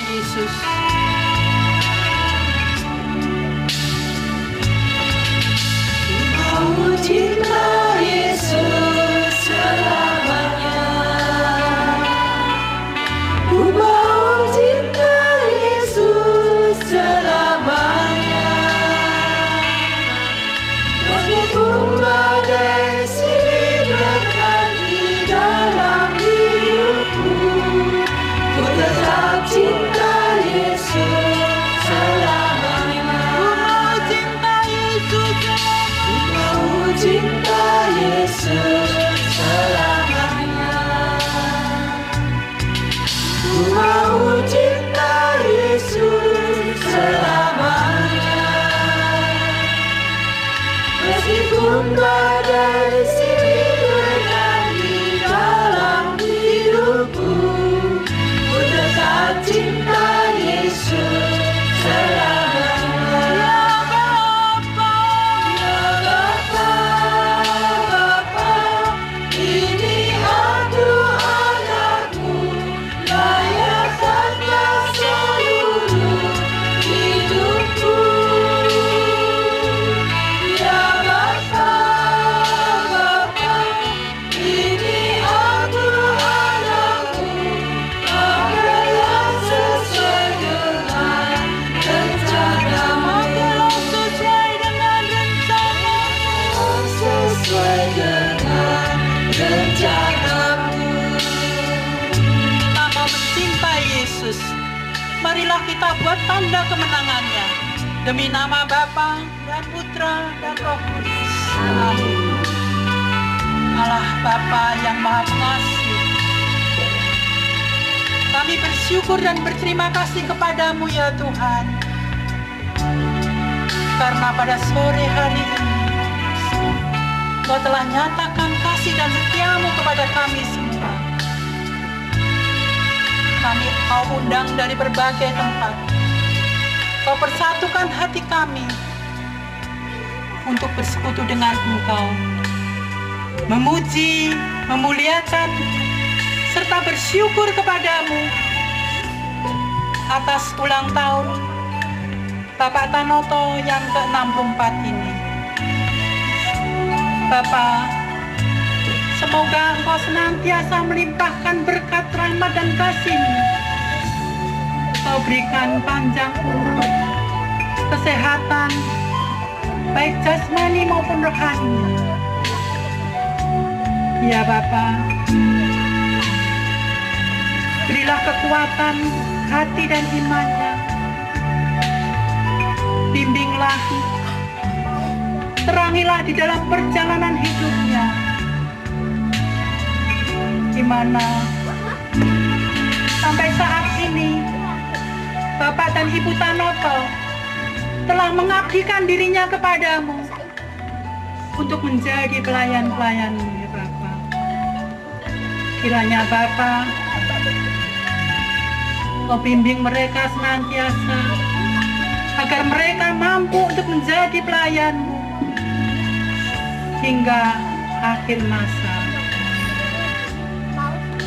Yesus. Ku cinta Yesus selamanya. Ku mau cinta Yesus selamanya. Meskipun badai silih berganti dalam hidupku, ku tetap cinta Yesus selamanya. Cinta Yesus selamanya. Ku mau cinta Yesus selamanya. Meskipun badai silih berganti dalam hidupku, ku tetap cinta Yesus selamanya. Marilah kita buat tanda kemenangannya demi nama Bapa dan Putra dan Roh Kudus. Amin. Allah Bapa yang Maha Pengasih, kami bersyukur dan berterima kasih kepadamu ya Tuhan, karena pada sore hari ini Kau telah nyatakan kasih dan setiamu kepada kami semua. Kami Kau undang dari berbagai tempat. Kau persatukan hati kami untuk bersekutu dengan Engkau, memuji, memuliakan, serta bersyukur kepadamu atas ulang tahun Bapak Tanoto yang ke-64 ini. Bapak, semoga Engkau senantiasa melimpahkan berkat rahmat dan kasih-Mu. Kau berikan panjang umur, kesehatan, baik jasmani maupun rohani. Ya Bapa, berilah kekuatan hati dan imannya. Bimbinglah, terangilah di dalam perjalanan hidupnya, di mana sampai saat ini Bapak dan Ibu Tanoto telah mengabdikan dirinya kepadamu untuk menjadi pelayan-pelayan-Mu ya Bapa. Kiranya Bapa, Kau bimbing mereka senantiasa agar mereka mampu untuk menjadi pelayan-Mu hingga akhir masa.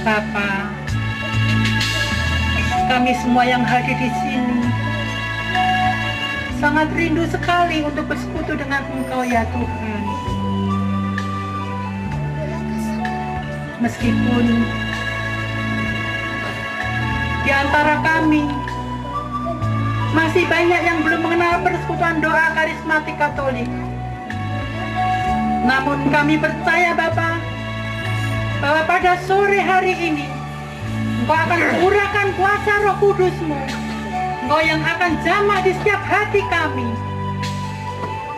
Bapa, kami semua yang hadir di sini sangat rindu sekali untuk bersekutu dengan Engkau ya Tuhan. Meskipun di antara kami masih banyak yang belum mengenal persekutuan doa karismatik Katolik, namun kami percaya Bapa, bahwa pada sore hari ini Engkau akan curahkan kuasa Roh Kudus-Mu, Engkau yang akan jamah di setiap hati kami,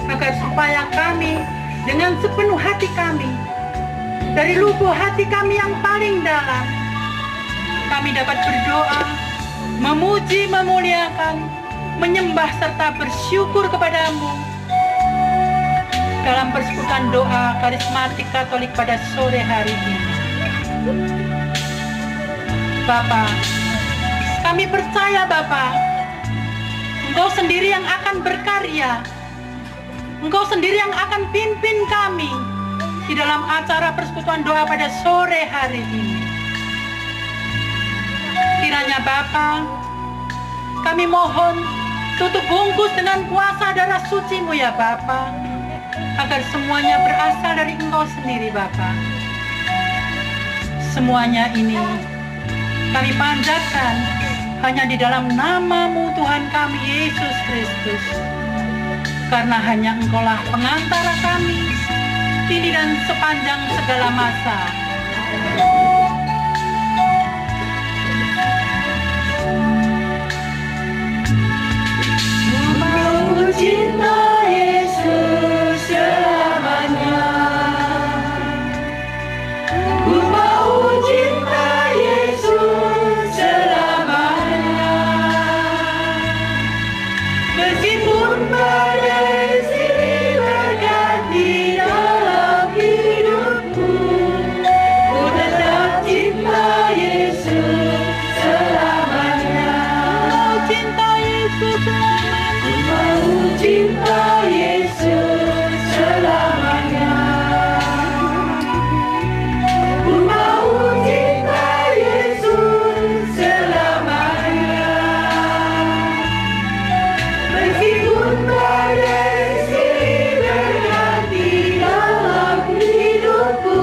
agar supaya kami dengan sepenuh hati kami, dari lubuk hati kami yang paling dalam, kami dapat berdoa, memuji, memuliakan, menyembah serta bersyukur kepadamu dalam persekutuan doa karismatik Katolik pada sore hari ini. Bapa, kami percaya Bapa, Engkau sendiri yang akan berkarya, Engkau sendiri yang akan pimpin kami di dalam acara persekutuan doa pada sore hari ini. Kiranya Bapa, Kami mohon tutup bungkus dengan kuasa darah suci-Mu ya Bapa, agar semuanya berasal dari Engkau sendiri Bapa. Semuanya ini kami panjatkan hanya di dalam nama-Mu Tuhan kami Yesus Kristus. Karena hanya Engkaulah pengantara kami kini dan sepanjang segala masa. Ku mau cinta Yesus selamanya. Ku mau cinta Yesus selamanya. Meskipun badai silih berganti dalam hidupku, ku tetap cinta Yesus selamanya. Cinta Yesus Ku mau cinta Yesus selamanya. Ku mau cinta Yesus selamanya. Meskipun badai silih berganti dalam hidupku,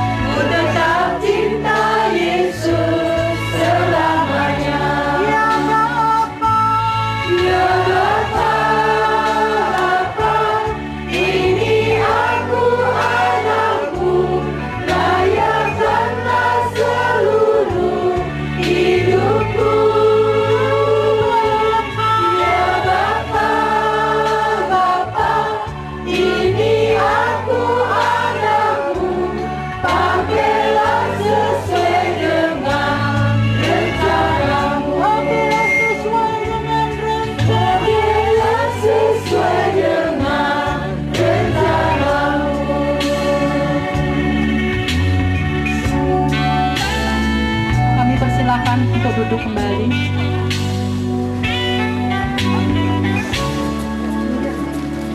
ku tetap cinta Yesus selamanya. Ya Bapa, Bapa, ini aku anakmu, layakkanlah seluruh hidupku. Ya Bapa, Bapa, ini aku anakmu, pakailah sesuai dengan rencanamu. Pakailah sesuai dengan rencanamu. Kami persilakan untuk duduk kembali.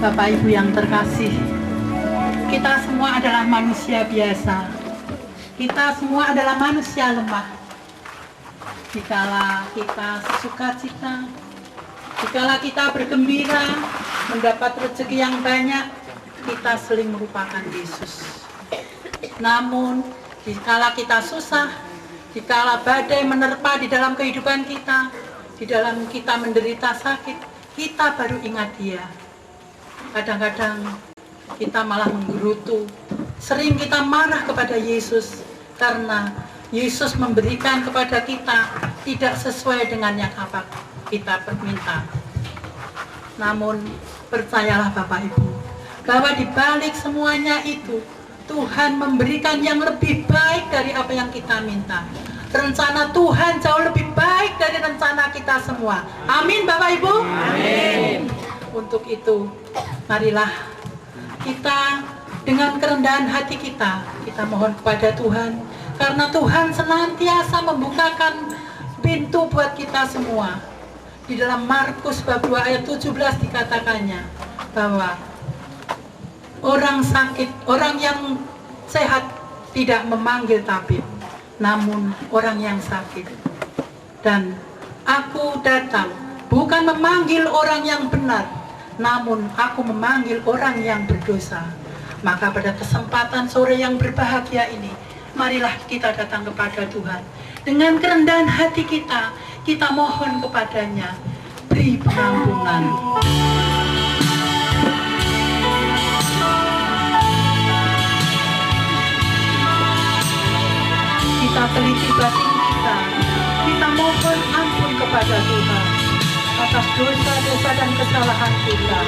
Bapak Ibu yang terkasih, kita semua adalah manusia biasa. Kita semua adalah manusia lemah. Dikala kita sukacita, dikala kita bergembira, mendapat rezeki yang banyak, kita sering melupakan Yesus. Namun, dikala kita susah, dikala badai menerpa di dalam kehidupan kita, di dalam kita menderita sakit, kita baru ingat Dia. Kadang-kadang kita malah menggerutu, sering kita marah kepada Yesus karena Yesus memberikan kepada kita tidak sesuai dengan yang apa kita minta. Namun percayalah Bapak Ibu, bahwa di balik semuanya itu Tuhan memberikan yang lebih baik dari apa yang kita minta. Rencana Tuhan jauh lebih baik dari rencana kita semua. Amin Bapak Ibu. Amin. Untuk itu, marilah kita dengan kerendahan hati kita mohon kepada Tuhan, karena Tuhan senantiasa membukakan pintu buat kita semua. Di dalam Markus bab 2 ayat 17 dikatakannya bahwa orang sakit, orang yang sehat tidak memanggil tabib, namun orang yang sakit. Dan aku datang bukan memanggil orang yang benar, namun aku memanggil orang yang berdosa. Maka pada kesempatan sore yang berbahagia ini, marilah kita datang kepada Tuhan. Dengan kerendahan hati kita mohon kepadanya, beri pengampunan. Kita teliti batin kita mohon ampun kepada Tuhan atas dosa-dosa dan kesalahan kita.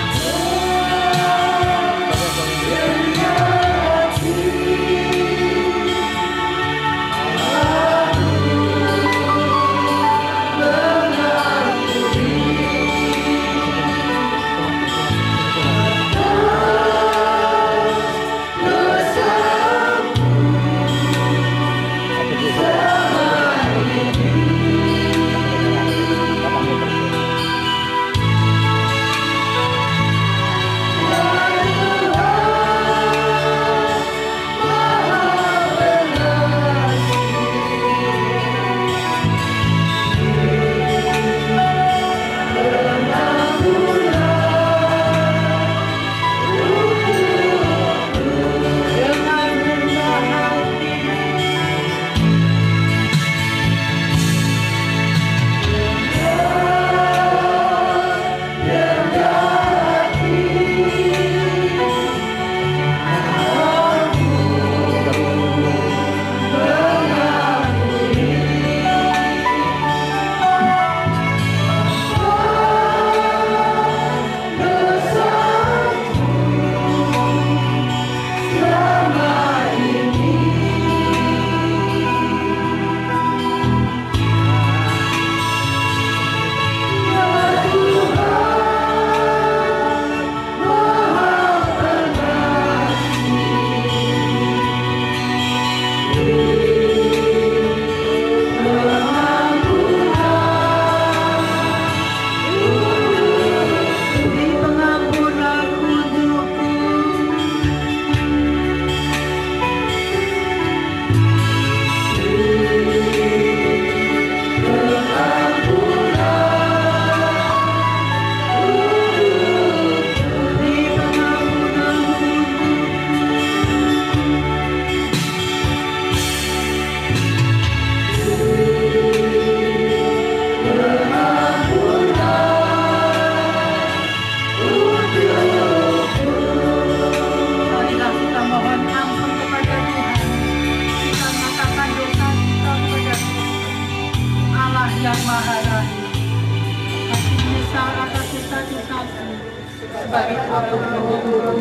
bagi aku berguru,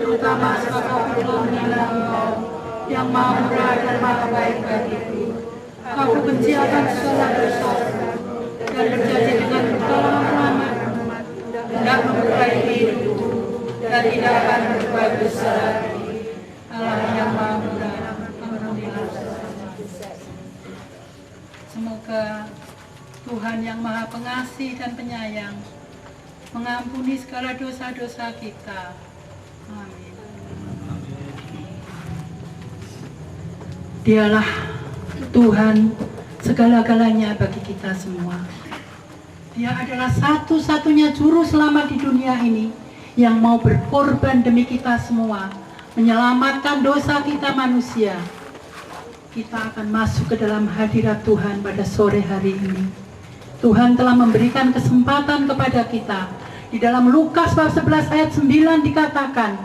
terutama sebab pertolongan Engkau yang maha murah dan maha baik bagiku. Aku benci akan segala dosa dan berjanji dengan pertolongan rahmat hendak memperbaiki hidupku dan tidak akan berbuat dosa lagi. Allah yang maha murah, ampunilah dosa-dosaku. Semoga Tuhan yang maha pengasih dan penyayang mengampuni segala dosa-dosa kita. Amin. Dialah Tuhan segala-galanya bagi kita semua. Dia adalah satu-satunya juru selamat di dunia ini yang mau berkorban demi kita semua, menyelamatkan dosa kita manusia. Kita akan masuk ke dalam hadirat Tuhan pada sore hari ini. Tuhan telah memberikan kesempatan kepada kita. Di dalam Lukas bab 11 ayat 9 dikatakan,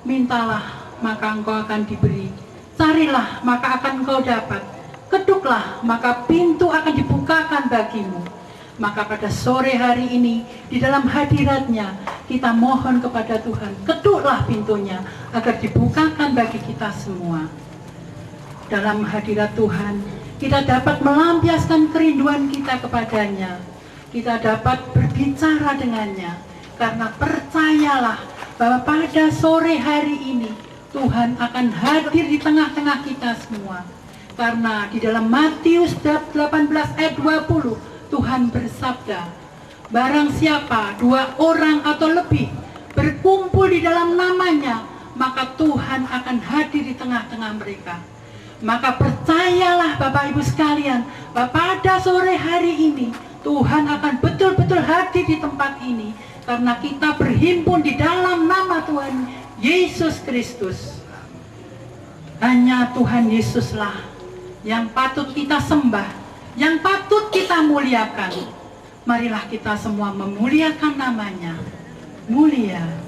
mintalah maka engkau akan diberi, carilah maka akan engkau dapat, ketuklah maka pintu akan dibukakan bagimu. Maka pada sore hari ini di dalam hadiratnya kita mohon kepada Tuhan, ketuklah pintunya agar dibukakan bagi kita semua. Dalam hadirat Tuhan kita dapat melampiaskan kerinduan kita kepadanya. Kita dapat berbicara dengannya, karena percayalah bahwa pada sore hari ini Tuhan akan hadir di tengah-tengah kita semua. Karena di dalam Matius 18 ayat 20 Tuhan bersabda, barang siapa 2 orang atau lebih berkumpul di dalam namanya, maka Tuhan akan hadir di tengah-tengah mereka. Maka percayalah Bapak Ibu sekalian, bahwa pada sore hari ini Tuhan akan betul-betul hadir di tempat ini, karena kita berhimpun di dalam nama Tuhan Yesus Kristus. Hanya Tuhan Yesuslah yang patut kita sembah, yang patut kita muliakan. Marilah kita semua memuliakan namanya. Mulia.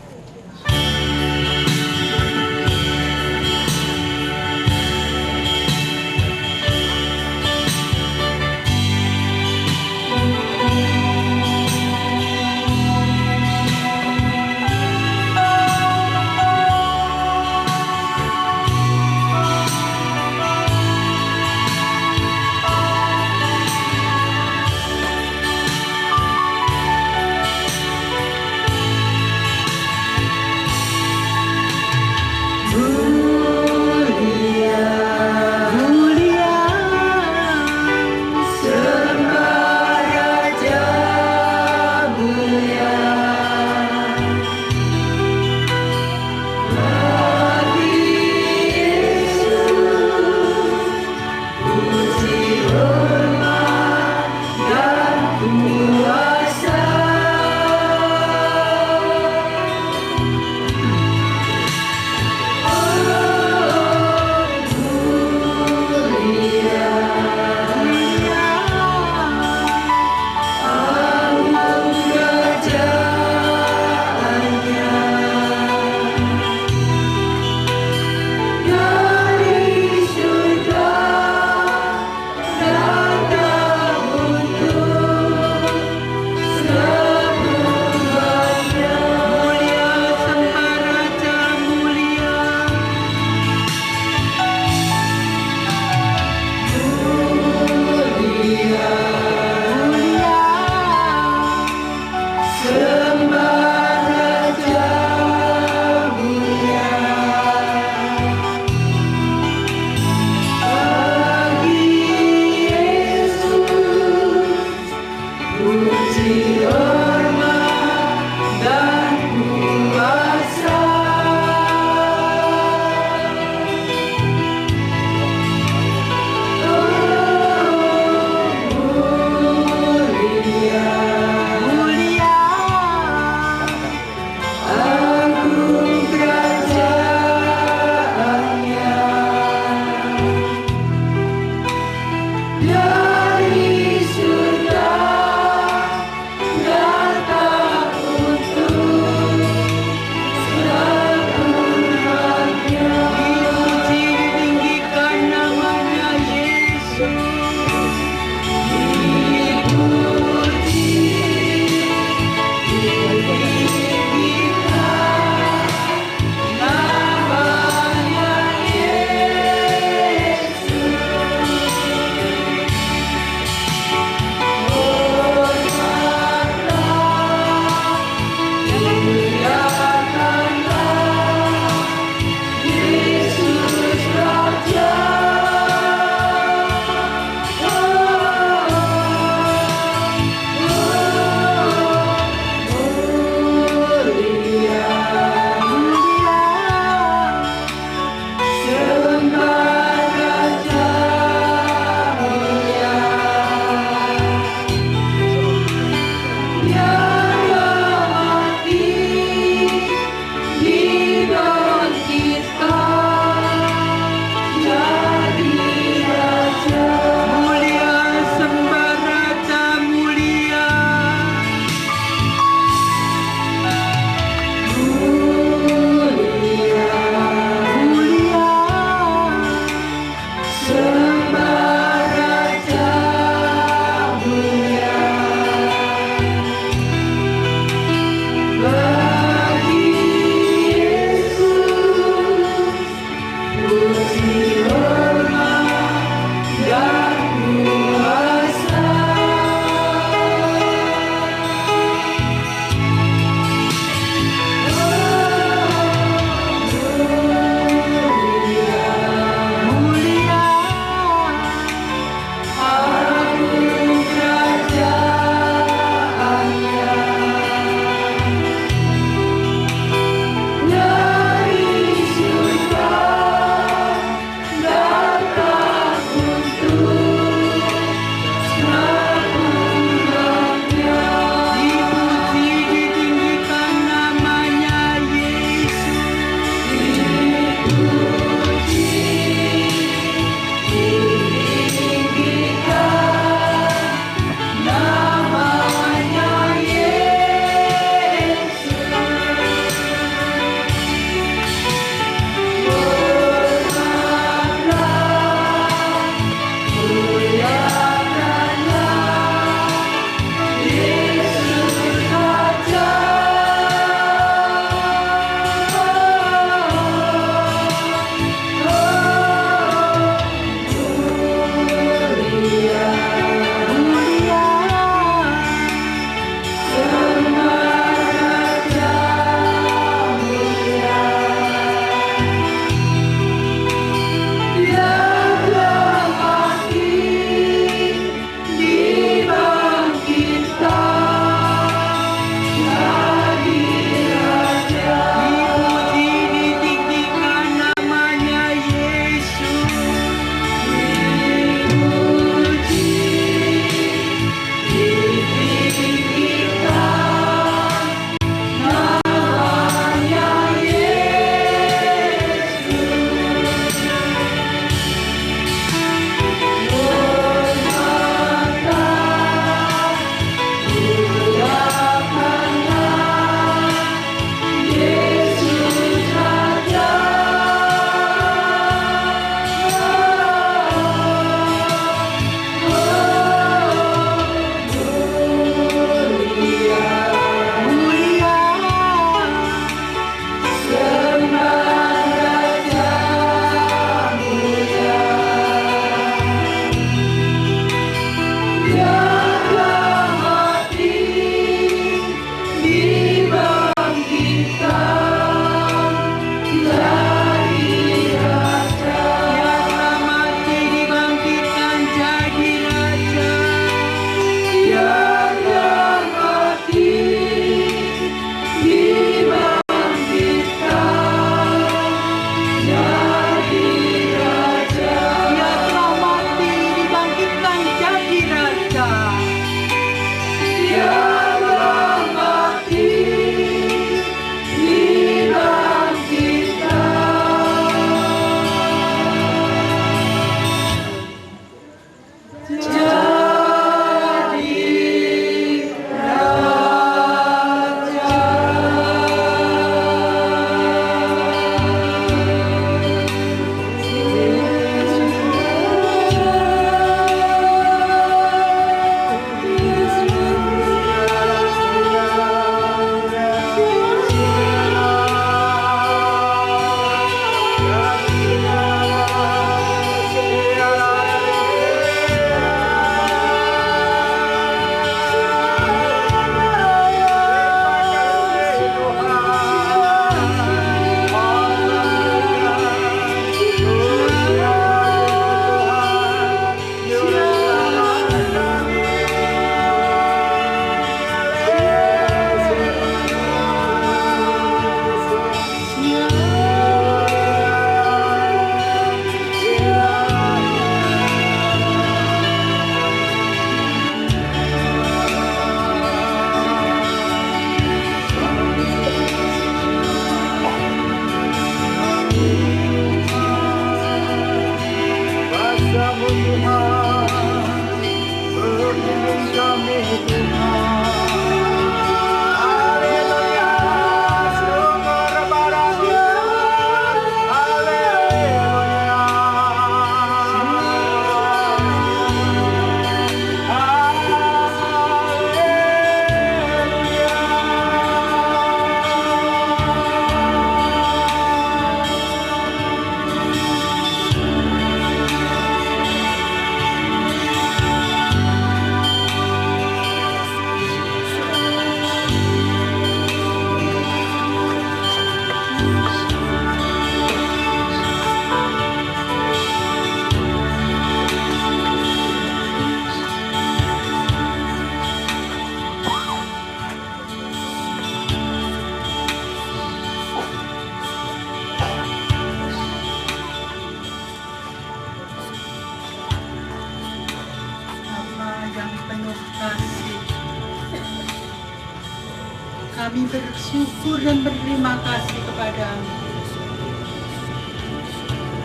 Kami bersyukur dan berterima kasih kepadamu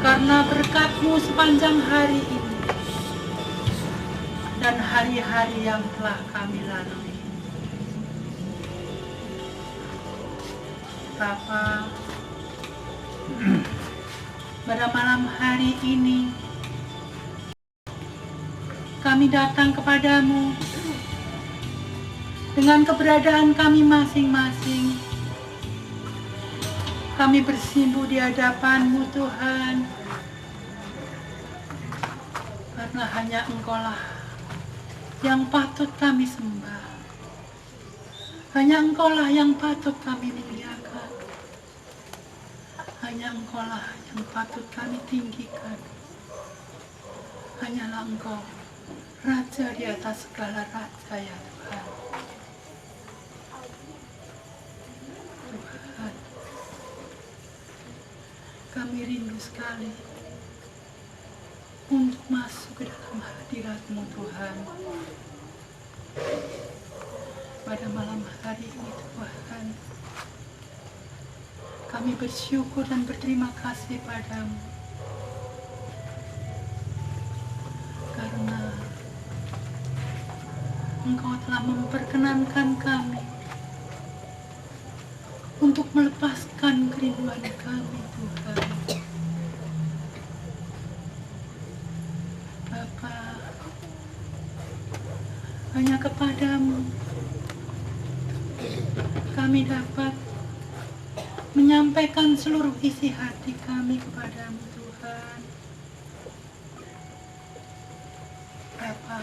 karena berkat-Mu sepanjang hari ini dan hari-hari yang telah kami lalui. Bapa, pada malam hari ini kami datang kepadamu dengan keberadaan kami masing-masing. Kami bersimpuh di hadapan-Mu Tuhan, karena hanya Engkau-lah yang patut kami sembah. Hanya Engkau-lah yang patut kami muliakan. Hanya Engkau-lah yang patut kami tinggikan. Hanyalah Engkau, Raja di atas segala raja, ya Tuhan. Tuhan, kami rindu sekali untuk masuk ke dalam hadirat-Mu Tuhan. Pada malam hari ini Tuhan, kami bersyukur dan berterima kasih padamu karena Engkau telah memperkenankan kami untuk melepaskan kerinduan kami Tuhan. Bapa, hanya kepadamu kami dapat menyampaikan seluruh isi hati kami kepadamu Tuhan. Bapa,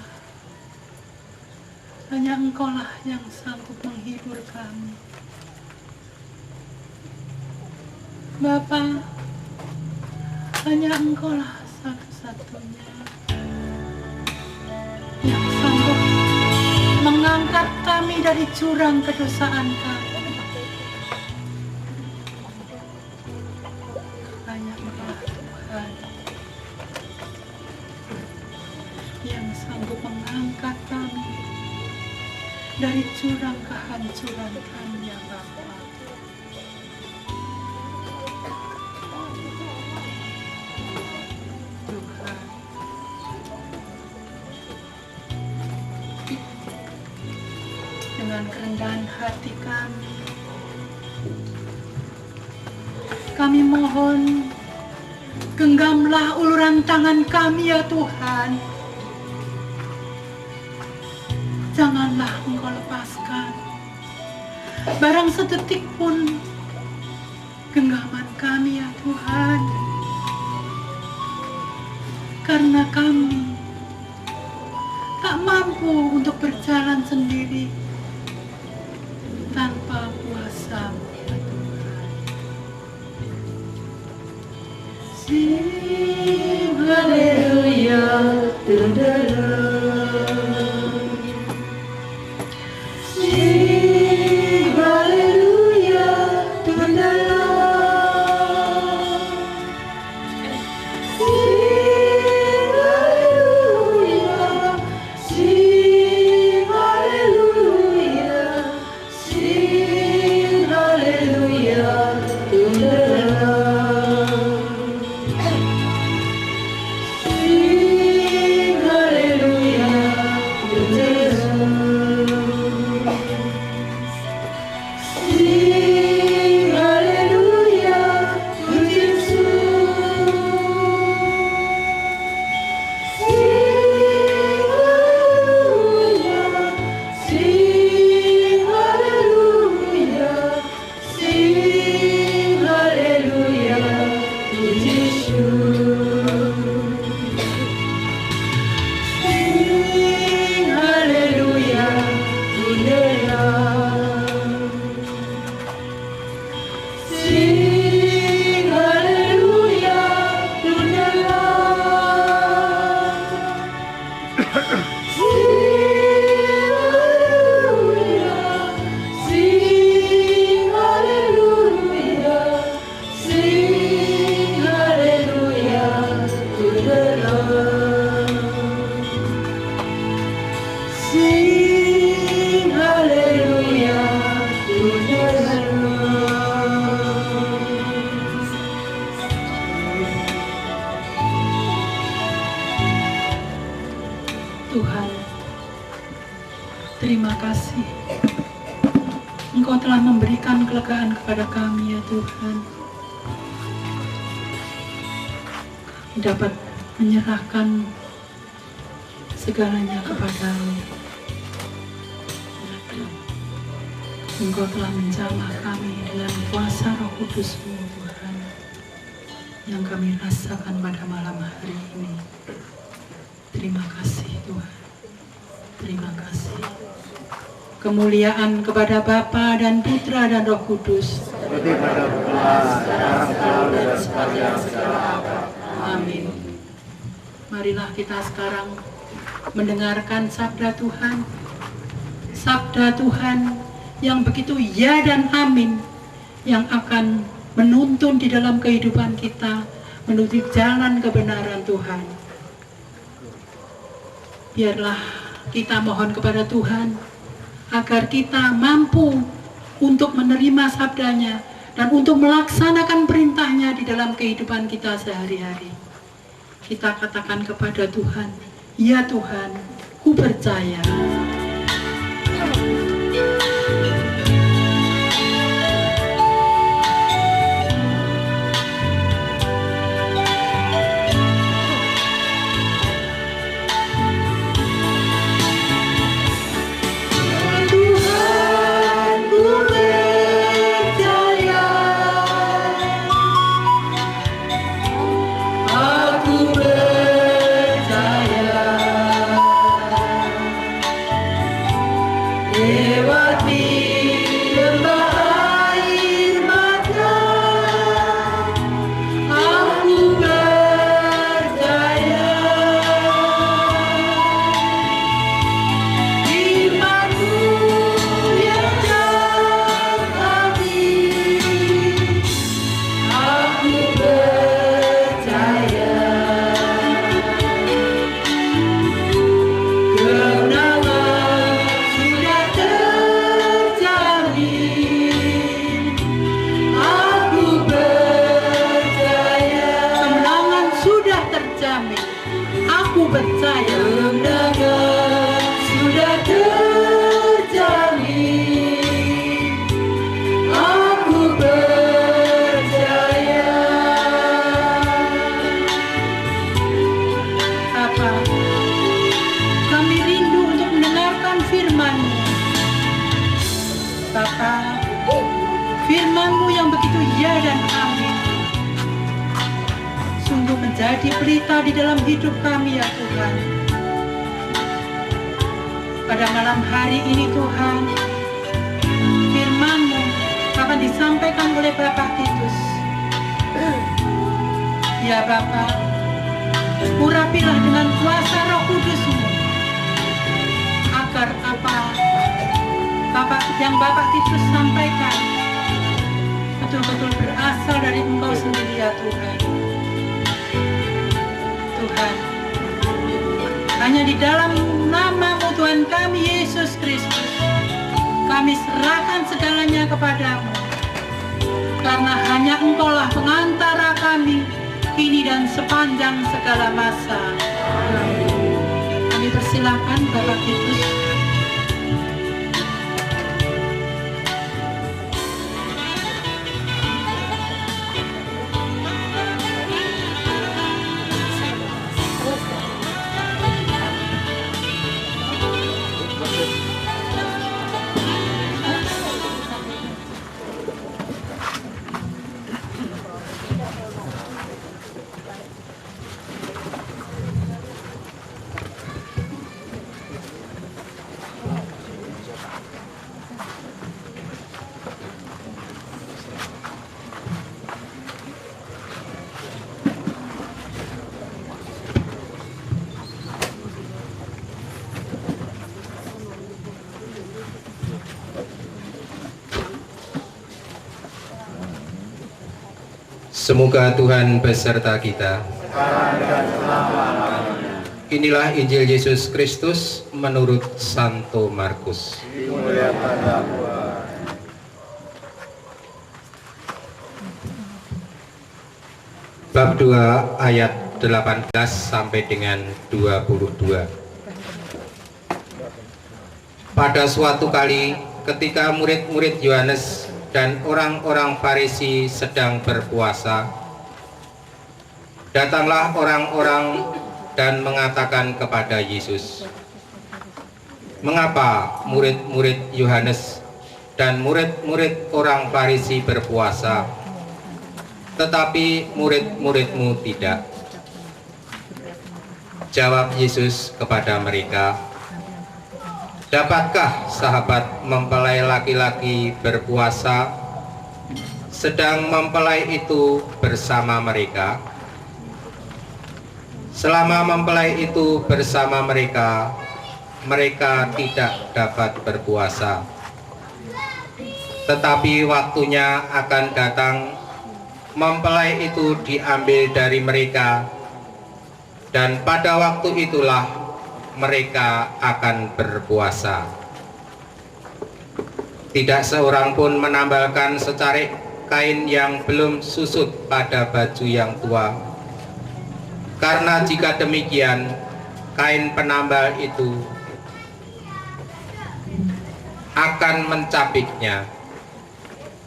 hanya Engkau-lah yang sanggup menghibur kami. Bapa, hanya Engkau-lah satu-satunya yang sanggup mengangkat kami dari jurang kedosaan kami. Hanya Engkau-lah Tuhan yang sanggup mengangkat kami dari jurang kehancuran kami, ya Bapa. Tuhan, dengan kerendahan hati kami mohon, genggamlah uluran tangan kami, ya Tuhan. Janganlah Engkau lepaskan barang sedetik pun genggaman kami, ya Tuhan, karena kami tak mampu untuk berjalan sendiri tanpa kuasa-Mu, ya Tuhan. Sing haleluya to the Lord. Sing haleluya to the Lord. Sing haleluya, sing haleluya, sing haleluya to the Lord. Hallelujah. Tuhan, terima kasih. Engkau telah memberikan kelegaan kepada kami ya Tuhan. Kami dapat menyerahkan segalanya kepadamu. Engkau telah menjamah kami dengan kuasa Roh Kudus-Mu Tuhan, yang kami rasakan pada malam hari ini. Terima kasih Tuhan, terima kasih. Kemuliaan kepada Bapa dan Putra dan Roh Kudus, seperti pada permulaan, sekarang, selalu, dan sepanjang segala abad. amin. Marilah kita sekarang mendengarkan sabda Tuhan. Sabda Tuhan yang begitu ya dan amin, yang akan menuntun di dalam kehidupan kita menuju jalan kebenaran Tuhan. Biarlah kita mohon kepada Tuhan agar kita mampu untuk menerima sabdanya dan untuk melaksanakan perintahnya di dalam kehidupan kita sehari-hari. Kita katakan kepada Tuhan, ya Tuhan, ku percaya. Firman-Mu yang begitu ya dan amin sungguh menjadi berita di dalam hidup kami ya Tuhan. Pada malam hari ini Tuhan, firman-Mu akan disampaikan oleh Bapak Titus. Ya Bapak, urapilah dengan kuasa Roh Kudus-Mu agar apa yang Bapak Titus sampaikan betul-betul berasal dari Engkau sendiri ya Tuhan. Tuhan, hanya di dalam nama-Mu Tuhan kami Yesus Kristus, kami serahkan segalanya kepadamu, karena hanya Engkaulah pengantara kami kini dan sepanjang segala masa. Kami persilakan Bapak Titus. Semoga Tuhan beserta kita. Inilah Injil Yesus Kristus menurut Santo Markus. Bab 2 ayat 18 sampai dengan 22. Pada suatu kali ketika murid-murid Yohanes dan orang-orang Farisi sedang berpuasa, datanglah orang-orang dan mengatakan kepada Yesus, "Mengapa murid-murid Yohanes dan murid-murid orang Farisi berpuasa, tetapi murid-muridmu tidak?" Jawab Yesus kepada mereka, "Dapatkah sahabat mempelai laki-laki berpuasa sedang mempelai itu bersama mereka? Selama mempelai itu bersama mereka, mereka tidak dapat berpuasa. Tetapi waktunya akan datang, mempelai itu diambil dari mereka, dan pada waktu itulah mereka akan berpuasa. Tidak seorang pun menambalkan secarik kain yang belum susut pada baju yang tua, karena jika demikian kain penambal itu akan mencapiknya,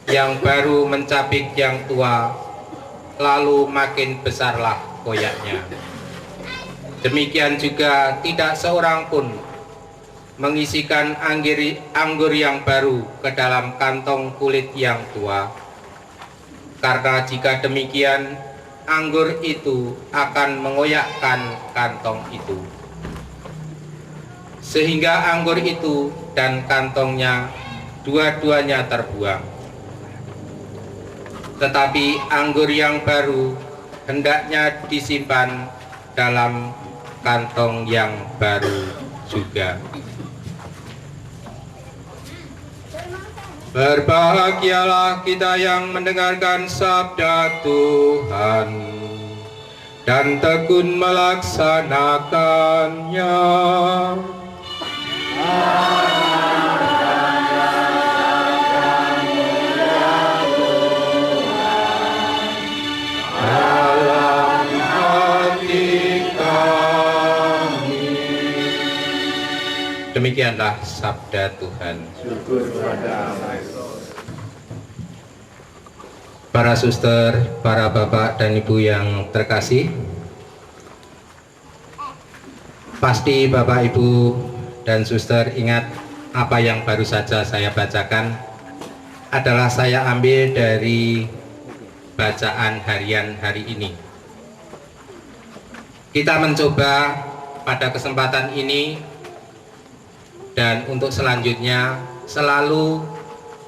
yang baru mencapik yang tua, lalu makin besarlah koyaknya. Demikian juga tidak seorang pun mengisikan anggur yang baru ke dalam kantong kulit yang tua, karena jika demikian anggur itu akan mengoyakkan kantong itu, sehingga anggur itu dan kantongnya dua-duanya terbuang. Tetapi anggur yang baru hendaknya disimpan dalam kantong yang baru juga." Berbahagialah kita yang mendengarkan sabda Tuhan dan tekun melaksanakannya. Dalam hati kami. Demikianlah sabda Tuhan. Para suster, para bapak dan ibu yang terkasih, pasti bapak ibu dan suster ingat apa yang baru saja saya bacakan adalah saya ambil dari bacaan harian hari ini. Kita mencoba pada kesempatan ini dan untuk selanjutnya selalu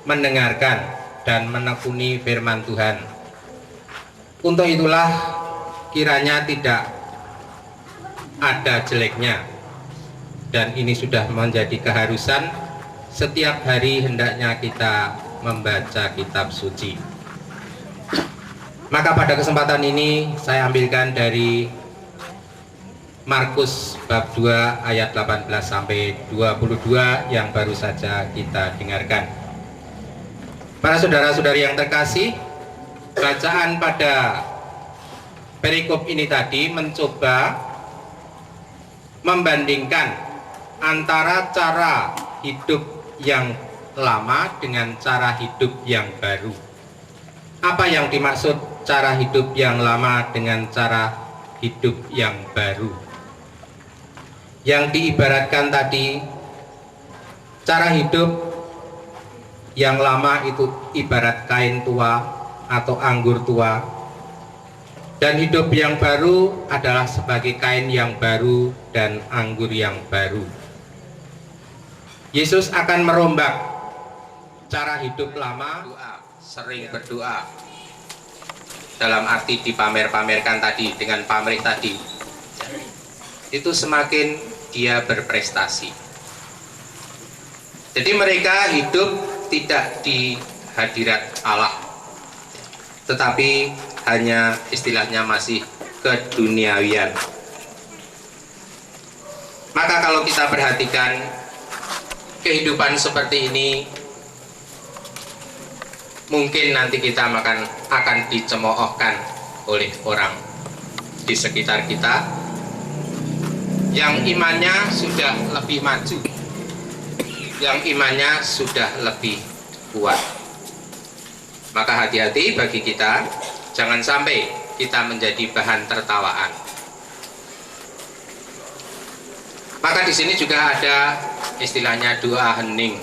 mendengarkan dan menekuni firman Tuhan. Untuk itulah kiranya tidak ada jeleknya, dan ini sudah menjadi keharusan setiap hari hendaknya kita membaca kitab suci. Maka pada kesempatan ini saya ambilkan dari Markus bab 2 ayat 18 sampai 22 yang baru saja kita dengarkan. Para saudara-saudari yang terkasih, bacaan pada perikop ini tadi mencoba membandingkan antara cara hidup yang lama dengan cara hidup yang baru. Apa yang dimaksud cara hidup yang lama dengan cara hidup yang baru? Yang diibaratkan tadi, cara hidup yang lama itu ibarat kain tua atau anggur tua, dan hidup yang baru adalah sebagai kain yang baru dan anggur yang baru. Yesus akan merombak cara hidup lama, sering berdoa, dalam arti dipamer-pamerkan tadi dengan pamrih tadi, itu semakin dia berprestasi. Jadi mereka hidup tidak di hadirat Allah, tetapi hanya istilahnya masih keduniawian. Maka kalau kita perhatikan kehidupan seperti ini, mungkin nanti kita akan dicemoohkan oleh orang di sekitar kita yang imannya sudah lebih maju, yang imannya sudah lebih kuat. Maka hati-hati bagi kita, jangan sampai kita menjadi bahan tertawaan. Maka di sini juga ada istilahnya doa hening.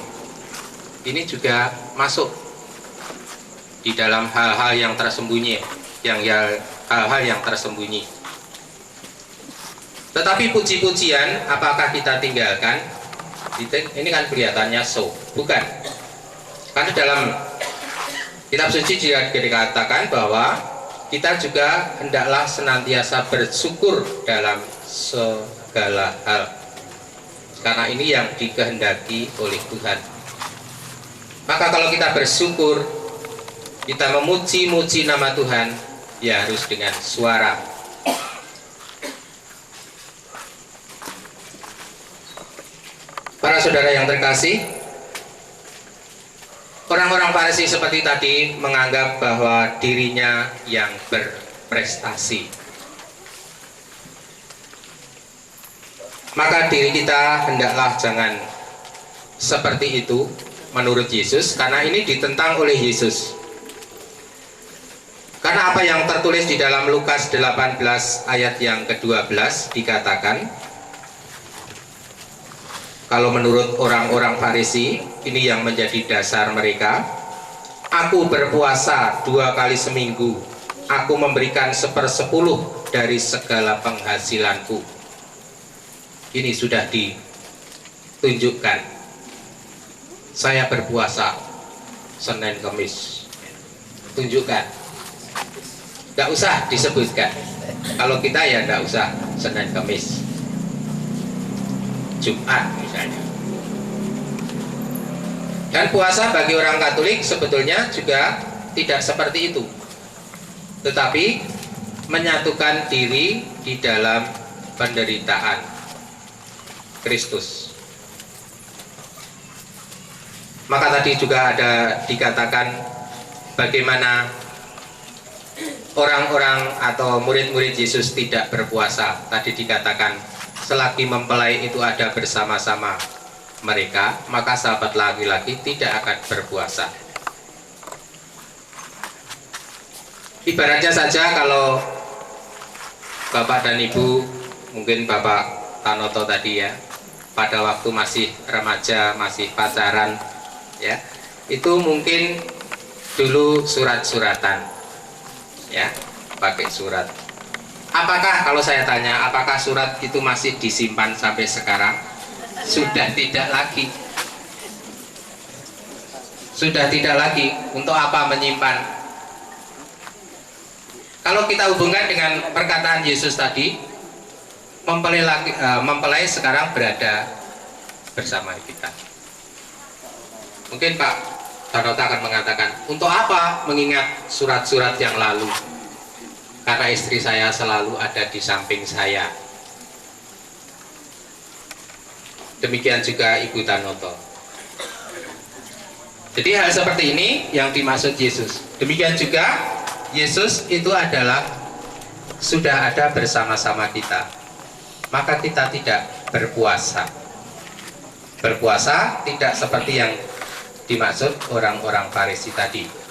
Ini juga masuk di dalam hal-hal yang tersembunyi, hal-hal yang tersembunyi. Tetapi puji-pujian apakah kita tinggalkan? Ini kan kelihatannya bukan. Karena dalam kitab suci juga dikatakan bahwa kita juga hendaklah senantiasa bersyukur dalam segala hal. Karena ini yang dikehendaki oleh Tuhan. Maka kalau kita bersyukur, kita memuji-muji nama Tuhan, ya harus dengan suara. Para saudara yang terkasih, orang-orang Farisi seperti tadi menganggap bahwa dirinya yang berprestasi. Maka diri kita hendaklah jangan seperti itu menurut Yesus, karena ini ditentang oleh Yesus. Karena apa yang tertulis di dalam Lukas 18 ayat yang ke-12 dikatakan, kalau menurut orang-orang Farisi, ini yang menjadi dasar mereka, aku berpuasa 2 kali seminggu, aku memberikan 1/10 dari segala penghasilanku. Ini sudah ditunjukkan. Saya berpuasa Senin Kamis. Tunjukkan. Tidak usah disebutkan. Kalau kita ya tidak usah Senin Kamis. Jumat misalnya. Dan puasa bagi orang Katolik sebetulnya juga tidak seperti itu. Tetapi menyatukan diri di dalam penderitaan Kristus. Maka tadi juga ada dikatakan bagaimana orang-orang atau murid-murid Yesus tidak berpuasa. Tadi dikatakan selagi mempelai itu ada bersama-sama mereka, maka sahabat laki-laki tidak akan berpuasa. Ibaratnya saja kalau Bapak dan Ibu, mungkin Bapak Tanoto tadi ya, pada waktu masih remaja, masih pacaran ya, itu mungkin dulu surat-suratan ya, pakai surat. Apakah, kalau saya tanya, apakah surat itu masih disimpan sampai sekarang? Sudah tidak lagi. Sudah tidak lagi. Untuk apa menyimpan? Kalau kita hubungkan dengan perkataan Yesus tadi, mempelai sekarang berada bersama kita. Mungkin Pak Tanota akan mengatakan, untuk apa mengingat surat-surat yang lalu? Karena istri saya selalu ada di samping saya. Demikian juga Ibu Tanoto. Jadi hal seperti ini yang dimaksud Yesus. Demikian juga Yesus itu adalah sudah ada bersama-sama kita. Maka kita tidak berpuasa. Berpuasa tidak seperti yang dimaksud orang-orang Farisi tadi.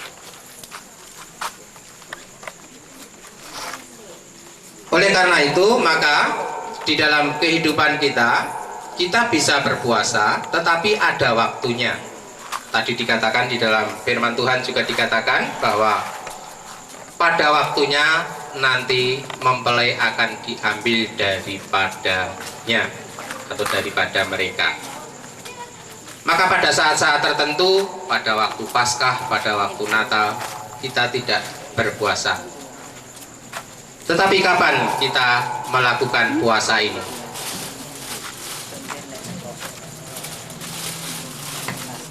Oleh karena itu, maka di dalam kehidupan kita bisa berpuasa, tetapi ada waktunya. Tadi dikatakan di dalam firman Tuhan juga dikatakan bahwa pada waktunya nanti mempelai akan diambil daripadanya atau daripada mereka. Maka pada saat-saat tertentu, pada waktu Paskah, pada waktu Natal, kita tidak berpuasa. Tetapi kapan kita melakukan puasa ini?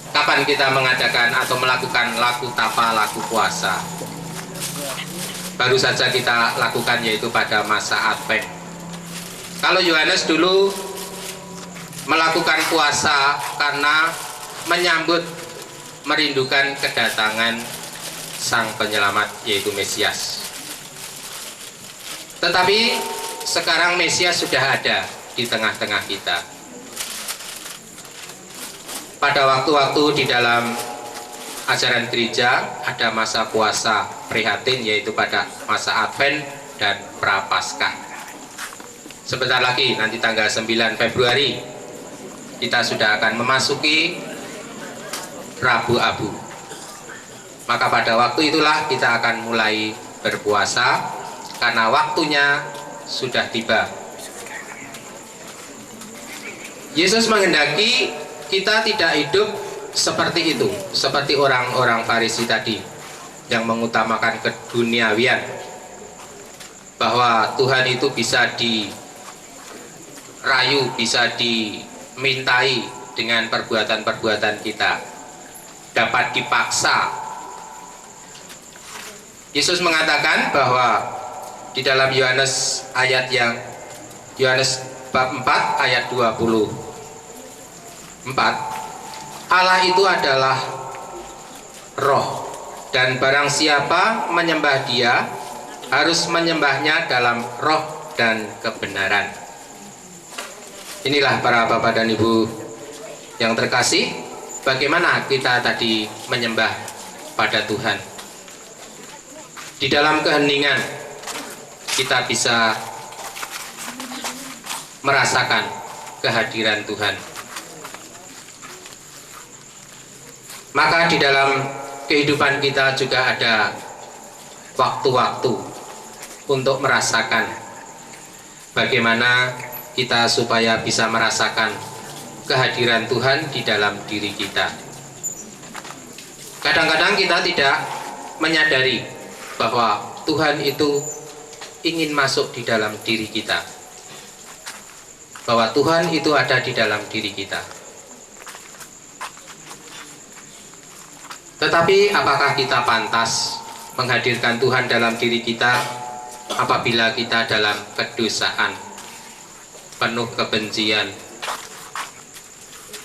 Kapan kita mengadakan atau melakukan laku tapa, laku puasa? Baru saja kita lakukan, yaitu pada masa Advent. Kalau Yohanes dulu melakukan puasa karena menyambut, merindukan kedatangan Sang Penyelamat, yaitu Mesias. Tetapi sekarang Mesias sudah ada di tengah-tengah kita. pada waktu-waktu di dalam ajaran gereja ada masa puasa prihatin, yaitu pada masa Advent dan Prapaskah. Sebentar lagi, nanti tanggal 9 Februari kita sudah akan memasuki Rabu Abu. Maka pada waktu itulah kita akan mulai berpuasa, karena waktunya sudah tiba. Yesus menghendaki kita tidak hidup seperti itu, seperti orang-orang Farisi tadi yang mengutamakan keduniawian, bahwa Tuhan itu bisa dirayu, bisa dimintai dengan perbuatan-perbuatan kita, dapat dipaksa. Yesus mengatakan bahwa di dalam Yohanes bab 4 ayat 24, Allah itu adalah roh, dan barang siapa menyembah Dia harus menyembahnya dalam roh dan kebenaran. Inilah para bapak dan ibu yang terkasih, bagaimana kita tadi menyembah pada Tuhan. Di dalam keheningan kita bisa merasakan kehadiran Tuhan. Maka di dalam kehidupan kita juga ada waktu-waktu untuk merasakan bagaimana kita supaya bisa merasakan kehadiran Tuhan di dalam diri kita. Kadang-kadang kita tidak menyadari bahwa Tuhan itu ingin masuk di dalam diri kita, bahwa Tuhan itu ada di dalam diri kita. Tetapi apakah kita pantas menghadirkan Tuhan dalam diri kita apabila kita dalam kedosaan, penuh kebencian,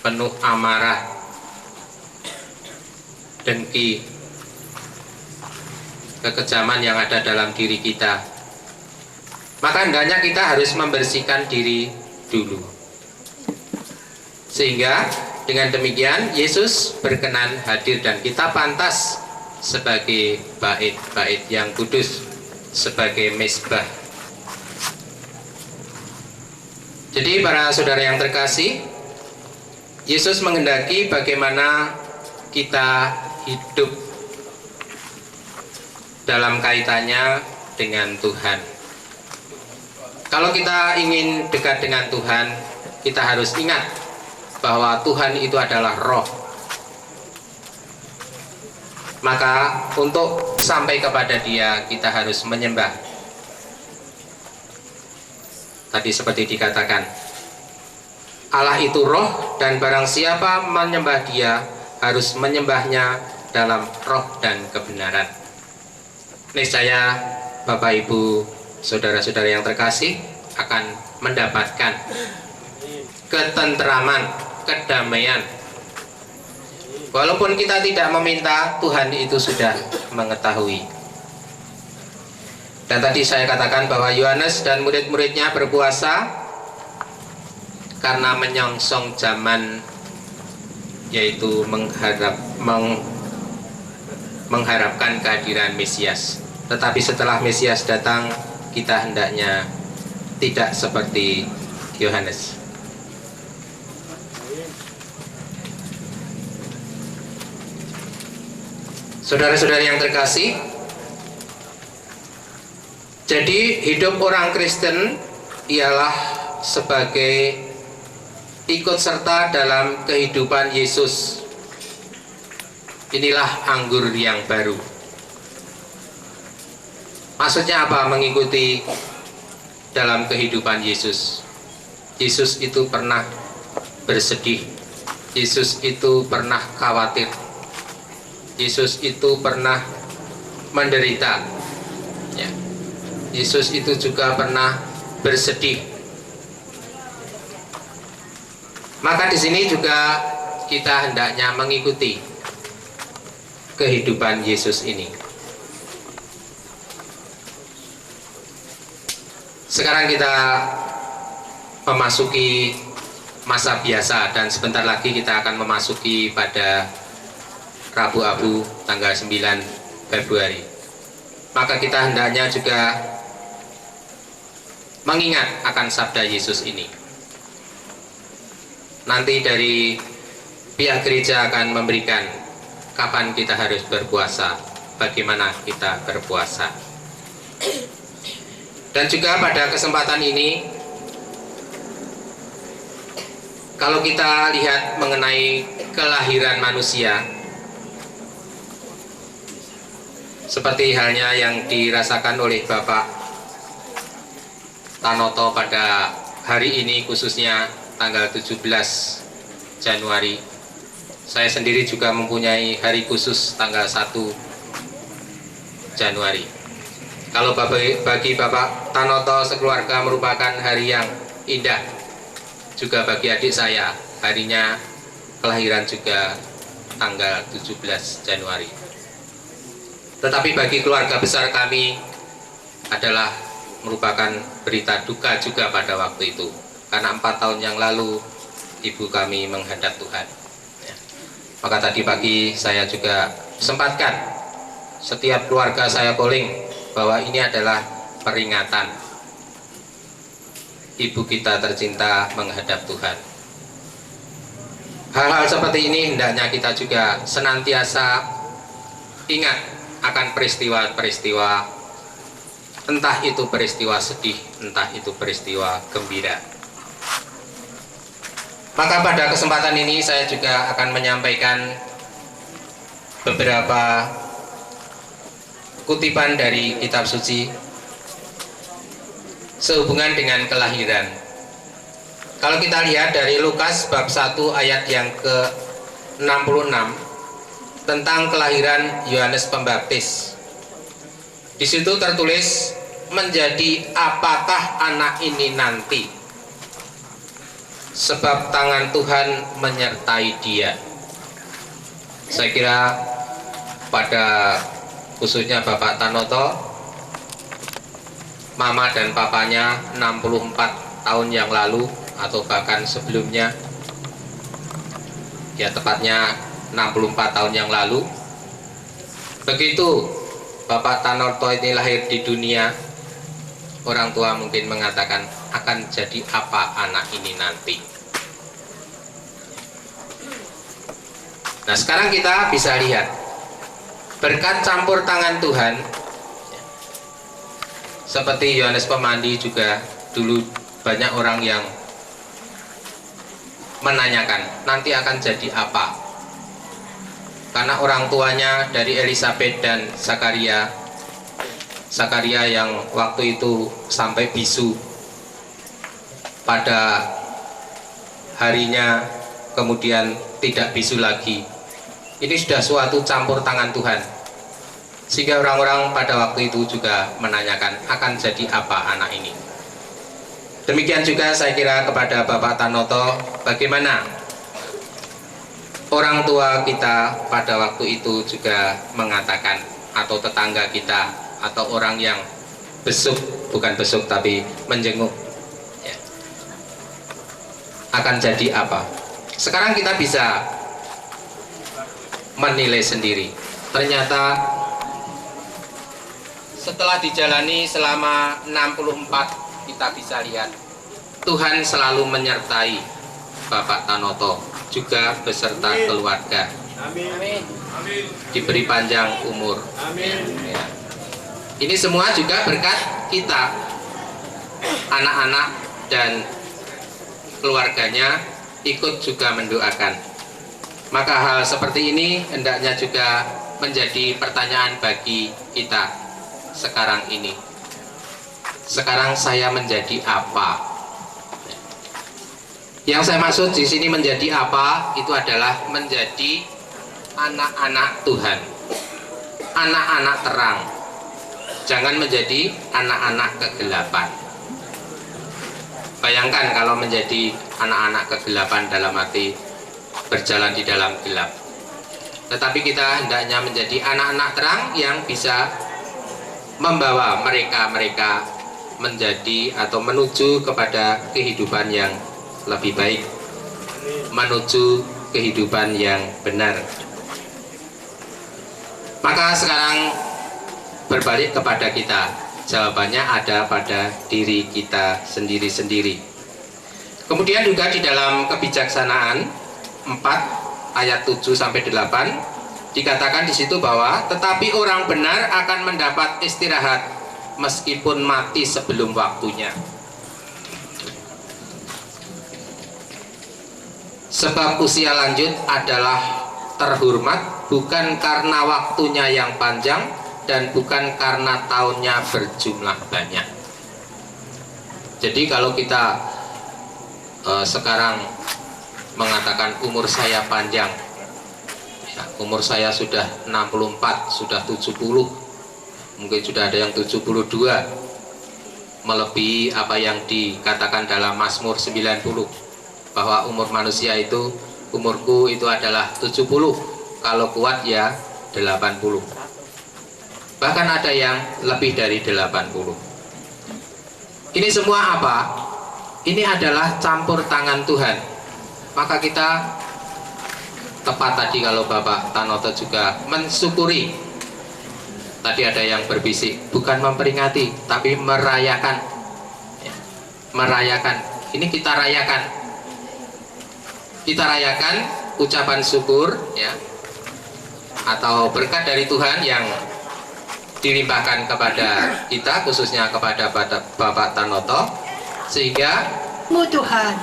penuh amarah, dengki, kekejaman yang ada dalam diri kita? Maka hendaknya kita harus membersihkan diri dulu, sehingga dengan demikian Yesus berkenan hadir dan kita pantas sebagai bait-bait yang kudus, sebagai mezbah. Jadi para saudara yang terkasih, Yesus menghendaki bagaimana kita hidup dalam kaitannya dengan Tuhan. Kalau kita ingin dekat dengan Tuhan, kita harus ingat bahwa Tuhan itu adalah roh. Maka untuk sampai kepada Dia, kita harus menyembah. Tadi seperti dikatakan, Allah itu roh, dan barang siapa menyembah Dia harus menyembahnya dalam roh dan kebenaran. Niscaya Bapak Ibu, saudara-saudara yang terkasih akan mendapatkan ketentraman, kedamaian. Walaupun kita tidak meminta, Tuhan itu sudah mengetahui. Dan tadi saya katakan bahwa Yohanes dan murid-muridnya berpuasa karena menyongsong zaman, yaitu mengharapkan kehadiran Mesias. Tetapi setelah Mesias datang, kita hendaknya tidak seperti Yohanes. Saudara-saudara yang terkasih, jadi hidup orang Kristen ialah sebagai ikut serta dalam kehidupan Yesus. Inilah anggur yang baru. Maksudnya apa mengikuti dalam kehidupan Yesus? Yesus itu pernah bersedih, Yesus itu pernah khawatir, Yesus itu pernah menderita, ya. Yesus itu juga pernah bersedih. Maka di sini juga kita hendaknya mengikuti kehidupan Yesus ini. Sekarang kita memasuki masa biasa dan sebentar lagi kita akan memasuki pada Rabu Abu tanggal 9 Februari. Maka kita hendaknya juga mengingat akan sabda Yesus ini. Nanti dari pihak gereja akan memberikan kapan kita harus berpuasa, bagaimana kita berpuasa. Dan juga pada kesempatan ini, kalau kita lihat mengenai kelahiran manusia, seperti halnya yang dirasakan oleh Bapak Tanoto pada hari ini, khususnya tanggal 17 Januari. Saya sendiri juga mempunyai hari khusus tanggal 1 Januari. Kalau bagi Bapak Tanoto sekeluarga merupakan hari yang indah, juga bagi adik saya harinya kelahiran juga tanggal 17 Januari. Tetapi bagi keluarga besar kami adalah merupakan berita duka juga pada waktu itu, karena 4 tahun yang lalu ibu kami menghadap Tuhan. Maka tadi pagi saya juga sempatkan setiap keluarga saya calling bahwa ini adalah peringatan ibu kita tercinta menghadap Tuhan. Hal-hal seperti ini hendaknya kita juga senantiasa ingat akan peristiwa-peristiwa, entah itu peristiwa sedih, entah itu peristiwa gembira. Maka pada kesempatan ini saya juga akan menyampaikan beberapa kutipan dari kitab suci sehubungan dengan kelahiran. Kalau kita lihat dari Lukas bab 1 ayat yang ke-66 tentang kelahiran Yohanes Pembaptis. Di situ tertulis, menjadi apakah anak ini nanti? Sebab tangan Tuhan menyertai dia. Saya kira pada khususnya Bapak Tanoto, mama dan papanya 64 tahun yang lalu atau bahkan sebelumnya, ya tepatnya 64 tahun yang lalu, begitu Bapak Tanoto ini lahir di dunia, orang tua mungkin mengatakan, akan jadi apa anak ini nanti? Nah, sekarang kita bisa lihat berkat campur tangan Tuhan, seperti Yohanes Pemandi juga dulu banyak orang yang menanyakan nanti akan jadi apa, karena orang tuanya dari Elisabeth dan Zakaria yang waktu itu sampai bisu, pada harinya kemudian tidak bisu lagi. Ini sudah suatu campur tangan Tuhan, sehingga orang-orang pada waktu itu juga menanyakan akan jadi apa anak ini. Demikian juga saya kira kepada Bapak Tanoto, bagaimana orang tua kita pada waktu itu juga mengatakan, atau tetangga kita, atau orang yang besuk, bukan besuk tapi menjenguk, ya, akan jadi apa. Sekarang kita bisa menilai sendiri. Ternyata setelah dijalani selama 64, kita bisa lihat Tuhan selalu menyertai Bapak Tanoto juga beserta keluarga. Amin. Diberi panjang umur. Amin. Ya. Ini semua juga berkat kita, anak-anak dan keluarganya ikut juga mendoakan. Maka hal seperti ini hendaknya juga menjadi pertanyaan bagi kita sekarang ini. Sekarang saya menjadi apa? Yang saya maksud di sini menjadi apa, itu adalah menjadi anak-anak Tuhan, anak-anak terang. Jangan menjadi anak-anak kegelapan. Bayangkan kalau menjadi anak-anak kegelapan dalam arti berjalan di dalam gelap. Tetapi kita hendaknya menjadi anak-anak terang yang bisa membawa mereka menjadi atau menuju kepada kehidupan yang lebih baik. menuju kehidupan yang benar. Maka sekarang berbalik kepada kita, jawabannya ada pada diri kita sendiri-sendiri. Kemudian juga di dalam kebijaksanaan 4 ayat 7 sampai 8 dikatakan di situ bahwa tetapi orang benar akan mendapat istirahat meskipun mati sebelum waktunya. Sebab usia lanjut adalah terhormat bukan karena waktunya yang panjang dan bukan karena tahunnya berjumlah banyak. Jadi kalau kita sekarang mengatakan umur saya panjang, ya, umur saya sudah 64, sudah 70, mungkin sudah ada yang 72, melebihi apa yang dikatakan dalam Mazmur 90, bahwa umur manusia itu, umurku itu adalah 70, kalau kuat ya 80. Bahkan ada yang lebih dari 80. Ini semua apa? Ini adalah campur tangan Tuhan. Maka kita tepat tadi kalau Bapak Tanoto juga mensyukuri. Tadi ada yang berbisik, bukan memperingati, tapi merayakan. Merayakan. Ini kita rayakan. Kita rayakan ucapan syukur, ya, atau berkat dari Tuhan yang dilimpahkan kepada kita, khususnya kepada Bapak Tanoto, sehingga Tuhan.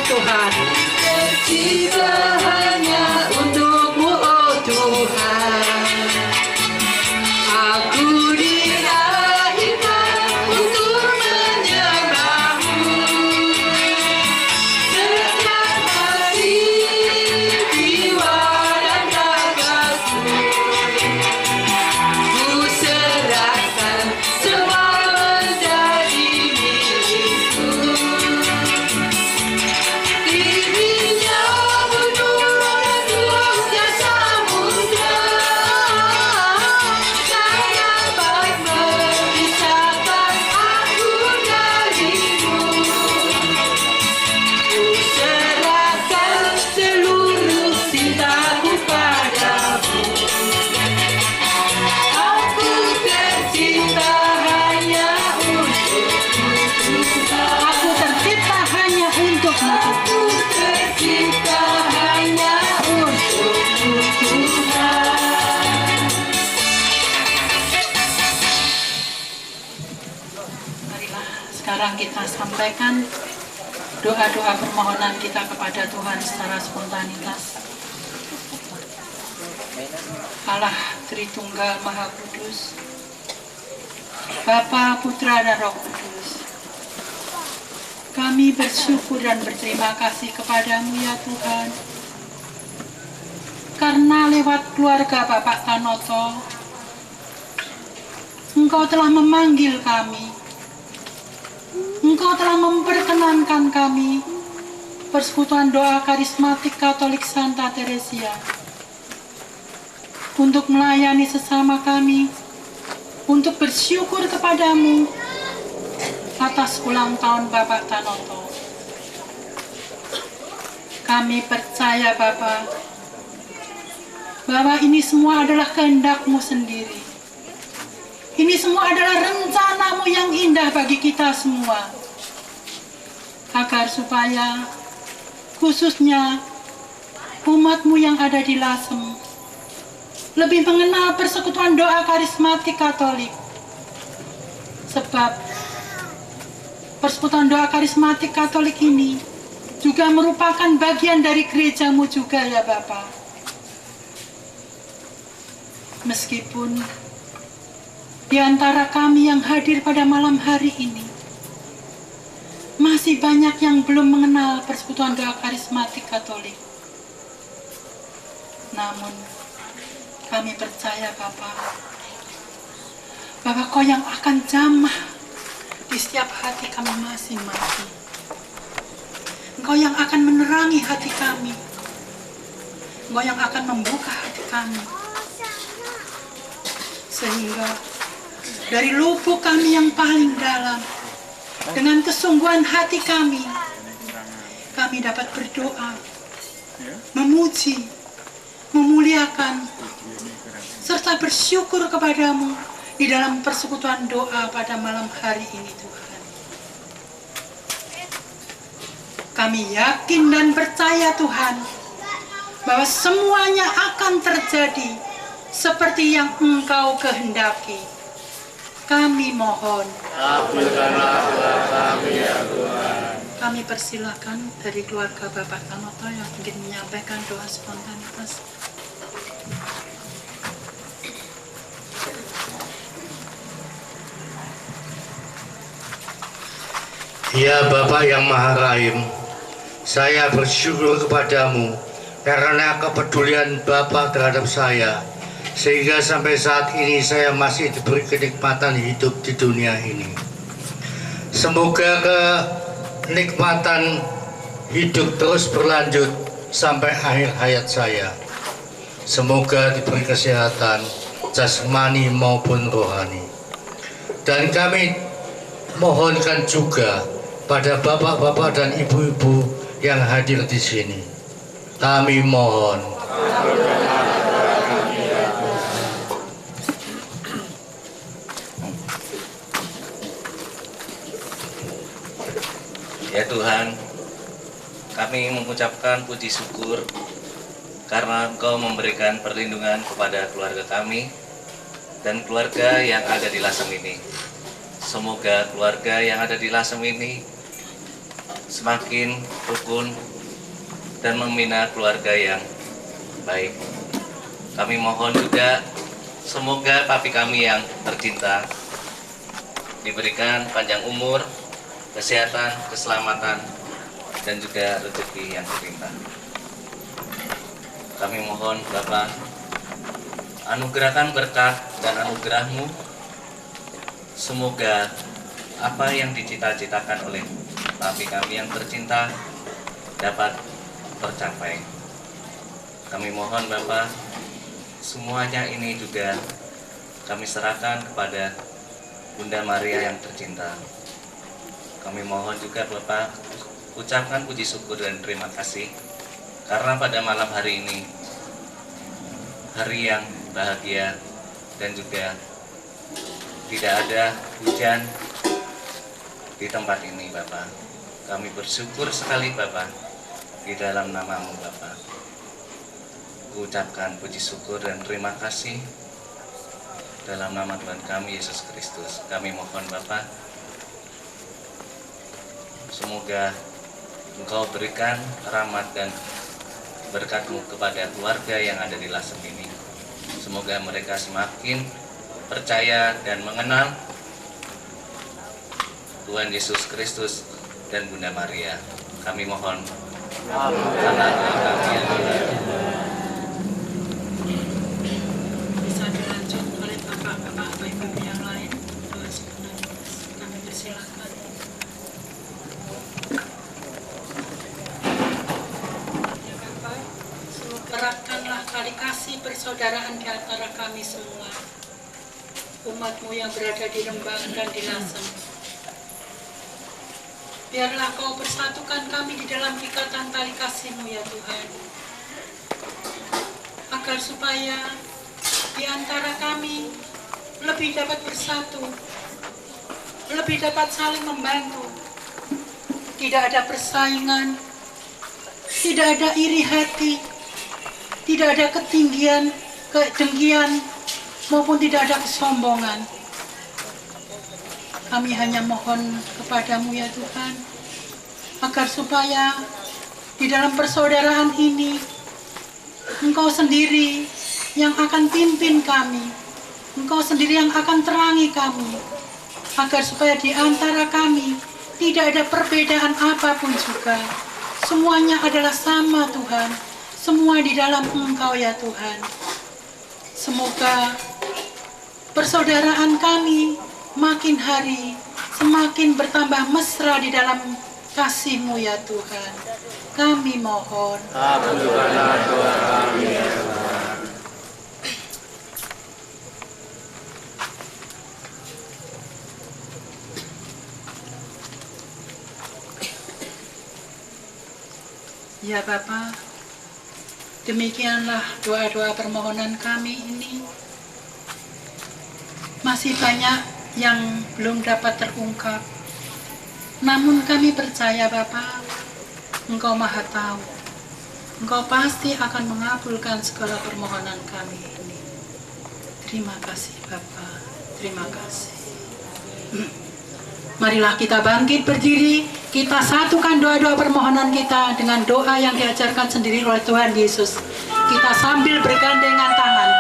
Tuhan. Tercipta hanya untukmu, oh Tuhan. Aku dilahirkan untuk menyembahmu. Setiap hari jiwa dan ragaku, ku serahkan semua menjadi milikku. Dirinya menurut luasnya samudra, tak dapat memisahkan aku darimu. Ku serahkan seluruh cintaku padamu. Aku tercipta hanya untukmu, Tuhan. Aku tercipta hanya untukmu. Aku tercipta hanya untukmu, Tuhan. Marilah sekarang kita sampaikan doa-doa permohonan kita kepada Tuhan secara spontanitas. Allah Tritunggal Maha Kudus, Bapa, Putra, dan Roh Kudus, kami bersyukur dan berterima kasih kepadamu ya Tuhan, karena lewat keluarga Bapak Tanoto, Engkau telah memanggil kami. Engkau telah memperkenankan kami, Persekutuan Doa Karismatik Katolik Santa Teresia, untuk melayani sesama kami, untuk bersyukur kepadamu atas ulang tahun Bapak Tanoto. Kami percaya Bapa, bahwa ini semua adalah kehendak-Mu sendiri. Ini semua adalah rencana-Mu yang indah bagi kita semua, agar supaya khususnya umat-Mu yang ada di Lasem lebih mengenal Persekutuan Doa Karismatik Katolik. Sebab Persekutuan Doa Karismatik Katolik ini juga merupakan bagian dari gereja-Mu juga ya Bapak. Meskipun di antara kami yang hadir pada malam hari ini masih banyak yang belum mengenal Persekutuan Doa Karismatik Katolik, namun kami percaya Bapak, bahwa Kau yang akan jamah di setiap hati kami masing-masing. Engkau yang akan menerangi hati kami. Engkau yang akan membuka hati kami. Sehingga dari lubuk kami yang paling dalam, dengan kesungguhan hati kami dapat berdoa, memuji, memuliakan, serta bersyukur kepadamu di dalam persekutuan doa pada malam hari ini Tuhan. Kami yakin dan percaya Tuhan, bahwa semuanya akan terjadi seperti yang Engkau kehendaki. Kami mohon. Kabulkanlah doa kami ya Tuhan. Kami persilakan dari keluarga Bapak Tanoto yang ingin menyampaikan doa spontanitas. Ya Bapa yang Maha Rahim, saya bersyukur kepadamu karena kepedulian Bapa terhadap saya, sehingga sampai saat ini saya masih diberi kenikmatan hidup di dunia ini. Semoga kenikmatan hidup terus berlanjut sampai akhir hayat saya. Semoga diberi kesehatan jasmani maupun rohani. Dan kami mohonkan juga pada bapak-bapak dan ibu-ibu yang hadir di sini. Kami mohon. Ya Tuhan, kami mengucapkan puji syukur karena Engkau memberikan perlindungan kepada keluarga kami dan keluarga yang ada di Lasem ini. Semoga keluarga yang ada di Lasem ini semakin rukun dan membina keluarga yang baik. Kami mohon juga semoga papi kami yang tercinta diberikan panjang umur, kesehatan, keselamatan, dan juga rezeki yang berlimpah. Kami mohon Bapa, anugerahkan berkat dan anugerah-Mu. Semoga apa yang dicita-citakan oleh papi kami yang tercinta dapat tercapai. Kami mohon Bapa, semuanya ini juga kami serahkan kepada Bunda Maria yang tercinta. Kami mohon juga Bapak, ucapkan puji syukur dan terima kasih karena pada malam hari ini, hari yang bahagia dan juga tidak ada hujan di tempat ini Bapak. Kami bersyukur sekali Bapak di dalam nama-Mu Bapak. Ucapkan puji syukur dan terima kasih dalam nama Tuhan kami Yesus Kristus. Kami mohon Bapak, semoga Engkau berikan rahmat dan berkat-Mu kepada keluarga yang ada di Lasem ini. Semoga mereka semakin percaya dan mengenal Tuhan Yesus Kristus dan Bunda Maria. Kami mohon. Karena kami yang persaudaraan di antara kami semua, umat-Mu yang berada di Rembang dan di Lasem. Biarlah Kau persatukan kami di dalam ikatan tali kasih-Mu ya Tuhan, agar supaya di antara kami lebih dapat bersatu, lebih dapat saling membantu. Tidak ada persaingan, tidak ada iri hati, tidak ada ketinggian, kedengkian, maupun tidak ada kesombongan. Kami hanya mohon kepadamu ya Tuhan, agar supaya di dalam persaudaraan ini Engkau sendiri yang akan pimpin kami, Engkau sendiri yang akan terangi kami, agar supaya di antara kami tidak ada perbedaan apapun juga. Semuanya adalah sama Tuhan, semua di dalam Engkau ya Tuhan. Semoga persaudaraan kami makin hari semakin bertambah mesra di dalam kasih-Mu ya Tuhan. Kami mohon. Kabulkanlah doa kami ya Tuhan. Ya Bapa, demikianlah doa-doa permohonan kami ini. Masih banyak yang belum dapat terungkap. Namun kami percaya Bapa, Engkau Maha Tahu. Engkau pasti akan mengabulkan segala permohonan kami ini. Terima kasih Bapa, terima kasih. Marilah kita bangkit berdiri, kita satukan doa-doa permohonan kita dengan doa yang diajarkan sendiri oleh Tuhan Yesus. Kita sambil bergandengan tangan.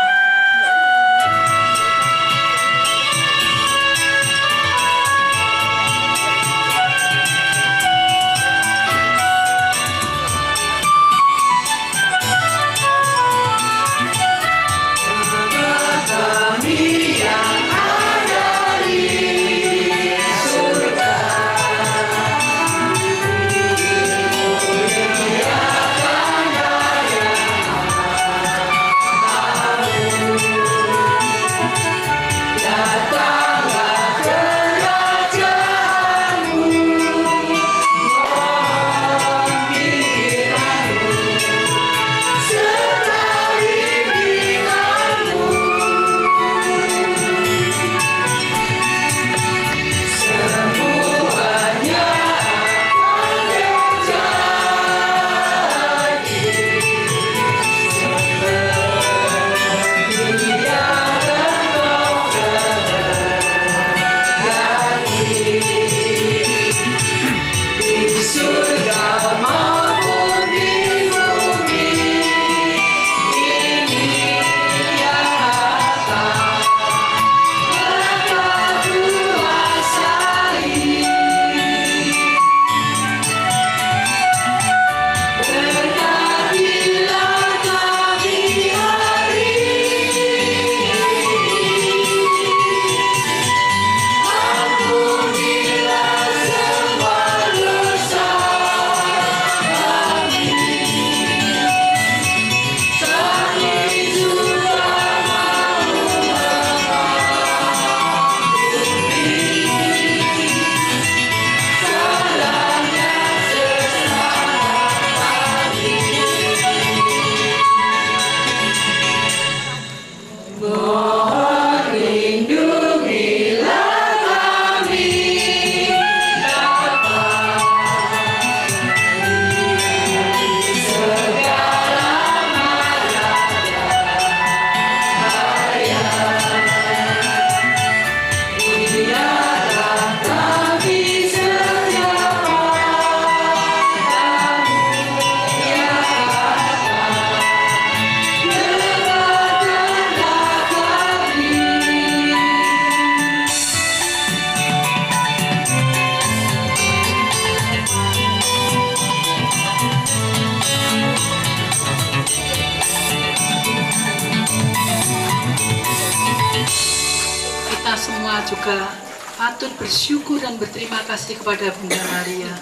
juga patut bersyukur dan berterima kasih kepada Bunda Maria,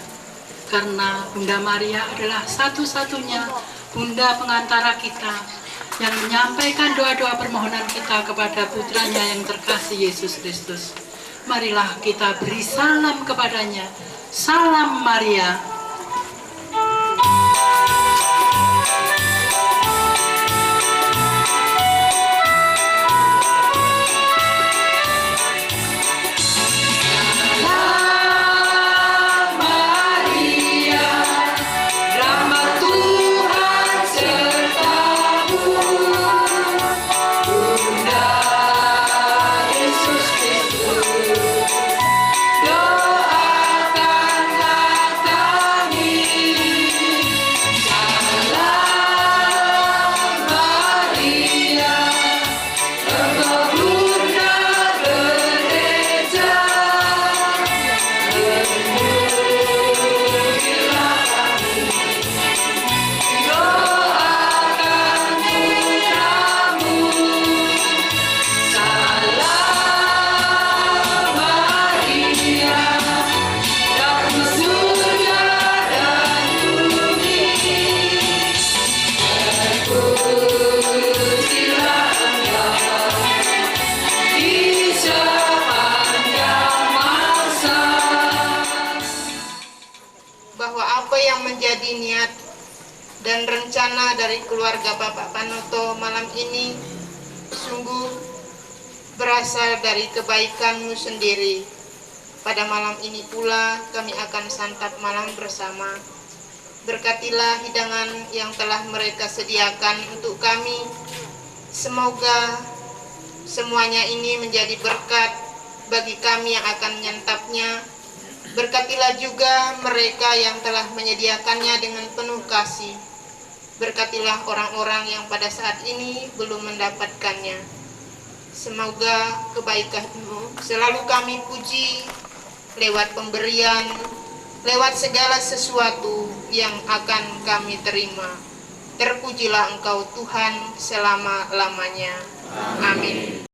karena Bunda Maria adalah satu-satunya Bunda pengantara kita yang menyampaikan doa-doa permohonan kita kepada putranya yang terkasih Yesus Kristus. Marilah kita beri salam kepadanya. Salam Maria. Bahwa apa yang menjadi niat dan rencana dari keluarga Bapak Panoto malam ini sungguh berasal dari kebaikan-Mu sendiri. Pada malam ini pula kami akan santap malam bersama. Berkatilah hidangan yang telah mereka sediakan untuk kami. Semoga semuanya ini menjadi berkat bagi kami yang akan menyantapnya. Berkatilah juga mereka yang telah menyediakannya dengan penuh kasih. Berkatilah orang-orang yang pada saat ini belum mendapatkannya. Semoga kebaikan-Mu selalu kami puji lewat pemberian, lewat segala sesuatu yang akan kami terima. Terpujilah Engkau Tuhan selama-lamanya. Amin.